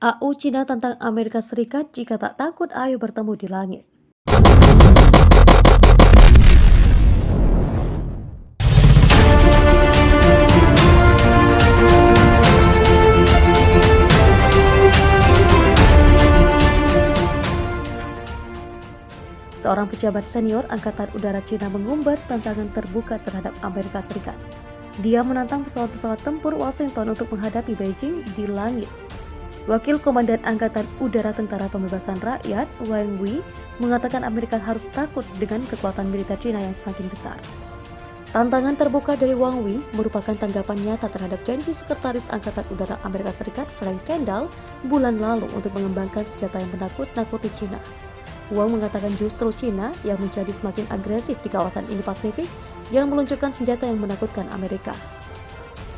AU Cina tentang Amerika Serikat jika tak takut ayo bertemu di langit. Seorang pejabat senior Angkatan Udara Cina mengumbar tantangan terbuka terhadap Amerika Serikat. Dia menantang pesawat-pesawat tempur Washington untuk menghadapi Beijing di langit. Wakil Komandan Angkatan Udara Tentara Pembebasan Rakyat, Wang Wei, mengatakan Amerika harus takut dengan kekuatan militer Cina yang semakin besar. Tantangan terbuka dari Wang Wei merupakan tanggapan nyata terhadap janji Sekretaris Angkatan Udara Amerika Serikat Frank Kendall bulan lalu untuk mengembangkan senjata yang menakut-nakuti Cina. Wang mengatakan justru Cina yang menjadi semakin agresif di kawasan Indo-Pasifik yang meluncurkan senjata yang menakutkan Amerika.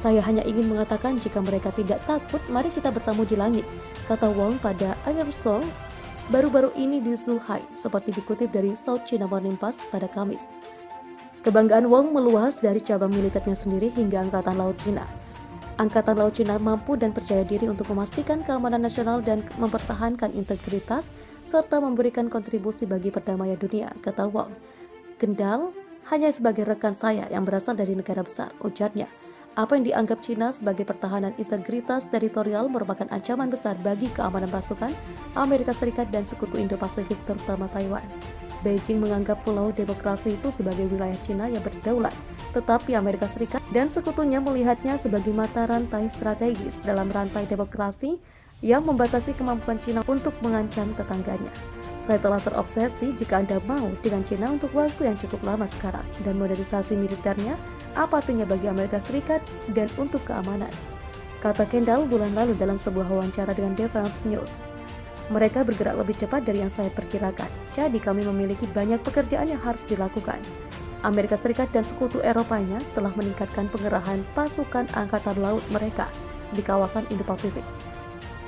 Saya hanya ingin mengatakan jika mereka tidak takut, mari kita bertemu di langit, kata Wang pada Airshow baru-baru ini di Zhuhai, seperti dikutip dari South China Morning Post pada Kamis. Kebanggaan Wang meluas dari cabang militernya sendiri hingga Angkatan Laut Cina. Angkatan Laut Cina mampu dan percaya diri untuk memastikan keamanan nasional dan mempertahankan integritas serta memberikan kontribusi bagi perdamaian dunia, kata Wang. Kendall hanya sebagai rekan saya yang berasal dari negara besar, ujarnya. Apa yang dianggap Cina sebagai pertahanan integritas teritorial merupakan ancaman besar bagi keamanan pasukan Amerika Serikat dan sekutu Indo-Pasifik terutama Taiwan. Beijing menganggap pulau demokrasi itu sebagai wilayah Cina yang berdaulat, tetapi Amerika Serikat dan sekutunya melihatnya sebagai mata rantai strategis dalam rantai demokrasi yang membatasi kemampuan Cina untuk mengancam tetangganya. Saya telah terobsesi jika Anda mau dengan Cina untuk waktu yang cukup lama sekarang, dan modernisasi militernya apa artinya bagi Amerika Serikat dan untuk keamanan, kata Kendall bulan lalu dalam sebuah wawancara dengan Defense News. Mereka bergerak lebih cepat dari yang saya perkirakan, jadi kami memiliki banyak pekerjaan yang harus dilakukan. Amerika Serikat dan sekutu Eropanya telah meningkatkan pengerahan pasukan angkatan laut mereka di kawasan Indo-Pasifik.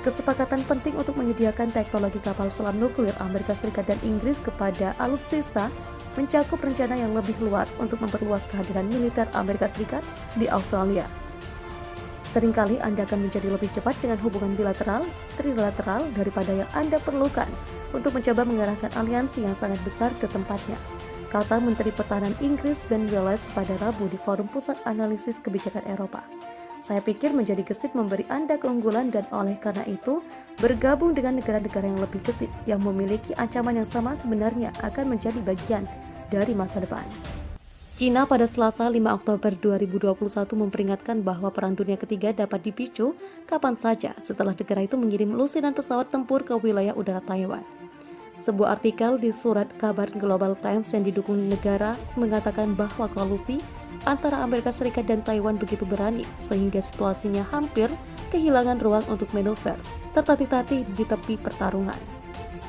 Kesepakatan penting untuk menyediakan teknologi kapal selam nuklir Amerika Serikat dan Inggris kepada alutsista mencakup rencana yang lebih luas untuk memperluas kehadiran militer Amerika Serikat di Australia. Seringkali Anda akan menjadi lebih cepat dengan hubungan bilateral, trilateral daripada yang Anda perlukan untuk mencoba mengarahkan aliansi yang sangat besar ke tempatnya, kata Menteri Pertahanan Inggris Ben Wallace pada Rabu di Forum Pusat Analisis Kebijakan Eropa. Saya pikir menjadi gesit memberi Anda keunggulan dan oleh karena itu, bergabung dengan negara-negara yang lebih gesit yang memiliki ancaman yang sama sebenarnya akan menjadi bagian dari masa depan. Cina pada Selasa 5 Oktober 2021 memperingatkan bahwa Perang Dunia Ketiga dapat dipicu kapan saja setelah negara itu mengirim lusinan pesawat tempur ke wilayah udara Taiwan. Sebuah artikel di surat kabar Global Times yang didukung negara mengatakan bahwa kolusi antara Amerika Serikat dan Taiwan begitu berani sehingga situasinya hampir kehilangan ruang untuk manuver tertatih-tatih di tepi pertarungan.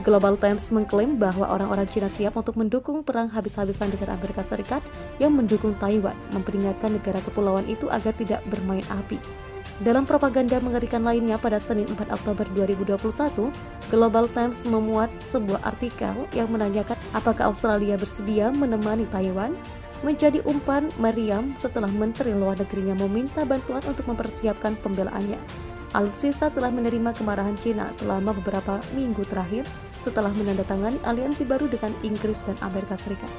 Global Times mengklaim bahwa orang-orang Cina siap untuk mendukung perang habis-habisan dengan Amerika Serikat yang mendukung Taiwan, memperingatkan negara kepulauan itu agar tidak bermain api. Dalam propaganda mengerikan lainnya pada Senin 4 Oktober 2021, Global Times memuat sebuah artikel yang menanyakan apakah Australia bersedia menemani Taiwan menjadi umpan meriam setelah Menteri Luar Negerinya meminta bantuan untuk mempersiapkan pembelaannya. Alutsista telah menerima kemarahan Cina selama beberapa minggu terakhir setelah menandatangani aliansi baru dengan Inggris dan Amerika Serikat.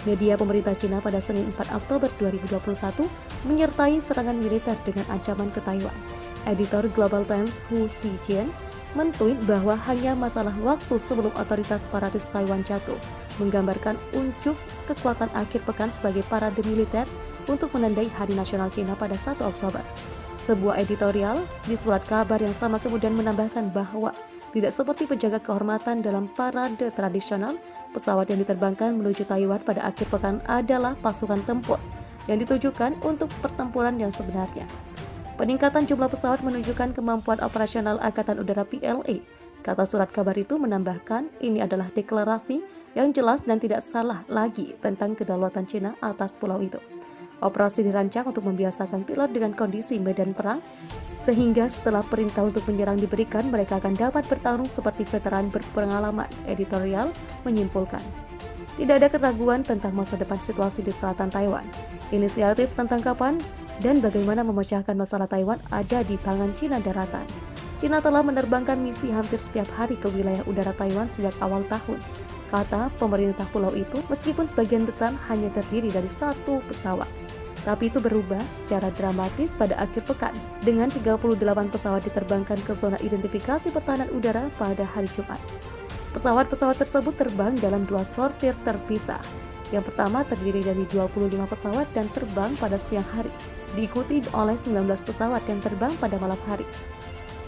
Media pemerintah Cina pada Senin 4 Oktober 2021 menyertai serangan militer dengan ancaman ke Taiwan. Editor Global Times Hu Zijian mentweet bahwa hanya masalah waktu sebelum otoritas separatis Taiwan jatuh, menggambarkan unjuk kekuatan akhir pekan sebagai parade militer untuk menandai Hari Nasional Cina pada 1 Oktober. Sebuah editorial di surat kabar yang sama kemudian menambahkan bahwa tidak seperti penjaga kehormatan dalam parade tradisional, pesawat yang diterbangkan menuju Taiwan pada akhir pekan adalah pasukan tempur yang ditujukan untuk pertempuran yang sebenarnya. Peningkatan jumlah pesawat menunjukkan kemampuan operasional Angkatan Udara PLA. Kata surat kabar itu menambahkan, ini adalah deklarasi yang jelas dan tidak salah lagi tentang kedaulatan Cina atas pulau itu. Operasi dirancang untuk membiasakan pilot dengan kondisi medan perang, sehingga setelah perintah untuk menyerang diberikan, mereka akan dapat bertarung seperti veteran berpengalaman, editorial menyimpulkan. Tidak ada keraguan tentang masa depan situasi di selatan Taiwan. Inisiatif tentang kapan dan bagaimana memecahkan masalah Taiwan ada di tangan Cina daratan. China telah menerbangkan misi hampir setiap hari ke wilayah udara Taiwan sejak awal tahun, kata pemerintah pulau itu, meskipun sebagian besar hanya terdiri dari satu pesawat. Tapi itu berubah secara dramatis pada akhir pekan, dengan 38 pesawat diterbangkan ke zona identifikasi pertahanan udara pada hari Jumat. Pesawat-pesawat tersebut terbang dalam 2 sortir terpisah. Yang pertama terdiri dari 25 pesawat dan terbang pada siang hari, diikuti oleh 19 pesawat yang terbang pada malam hari.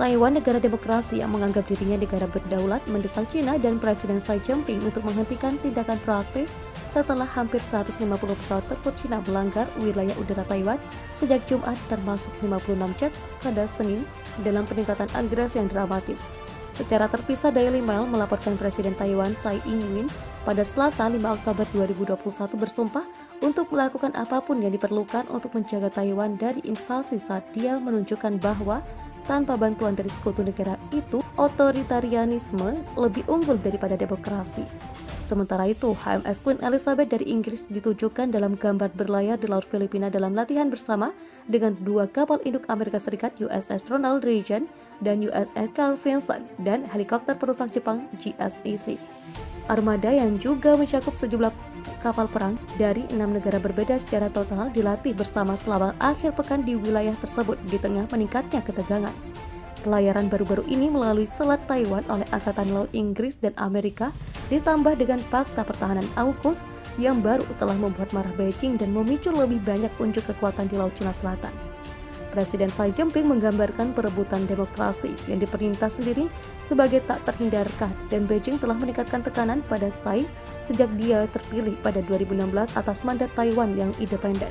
Taiwan, negara demokrasi yang menganggap dirinya negara berdaulat, mendesak China dan Presiden Xi Jinping untuk menghentikan tindakan proaktif setelah hampir 150 pesawat tempur China melanggar wilayah udara Taiwan sejak Jumat, termasuk 56 jet pada Senin, dalam peningkatan agresi yang dramatis. Secara terpisah, Daily Mail melaporkan Presiden Taiwan Tsai Ing-wen pada Selasa 5 Oktober 2021 bersumpah untuk melakukan apapun yang diperlukan untuk menjaga Taiwan dari invasi saat dia menunjukkan bahwa tanpa bantuan dari sekutu negara itu, otoritarianisme lebih unggul daripada demokrasi. Sementara itu, HMS Queen Elizabeth dari Inggris ditujukan dalam gambar berlayar di Laut Filipina dalam latihan bersama dengan 2 kapal induk Amerika Serikat USS Ronald Reagan dan USS Carl Vinson dan helikopter perusak Jepang GSEC. Armada yang juga mencakup sejumlah kapal perang dari 6 negara berbeda secara total dilatih bersama selama akhir pekan di wilayah tersebut di tengah meningkatnya ketegangan. Pelayaran baru-baru ini melalui Selat Taiwan oleh Angkatan Laut Inggris dan Amerika ditambah dengan Fakta Pertahanan AUKUS yang baru telah membuat marah Beijing dan memicu lebih banyak unjuk kekuatan di Laut Cina Selatan. Presiden Xi Jinping menggambarkan perebutan demokrasi yang diperintah sendiri sebagai tak terhindarkan, dan Beijing telah meningkatkan tekanan pada Tsai sejak dia terpilih pada 2016 atas mandat Taiwan yang independen.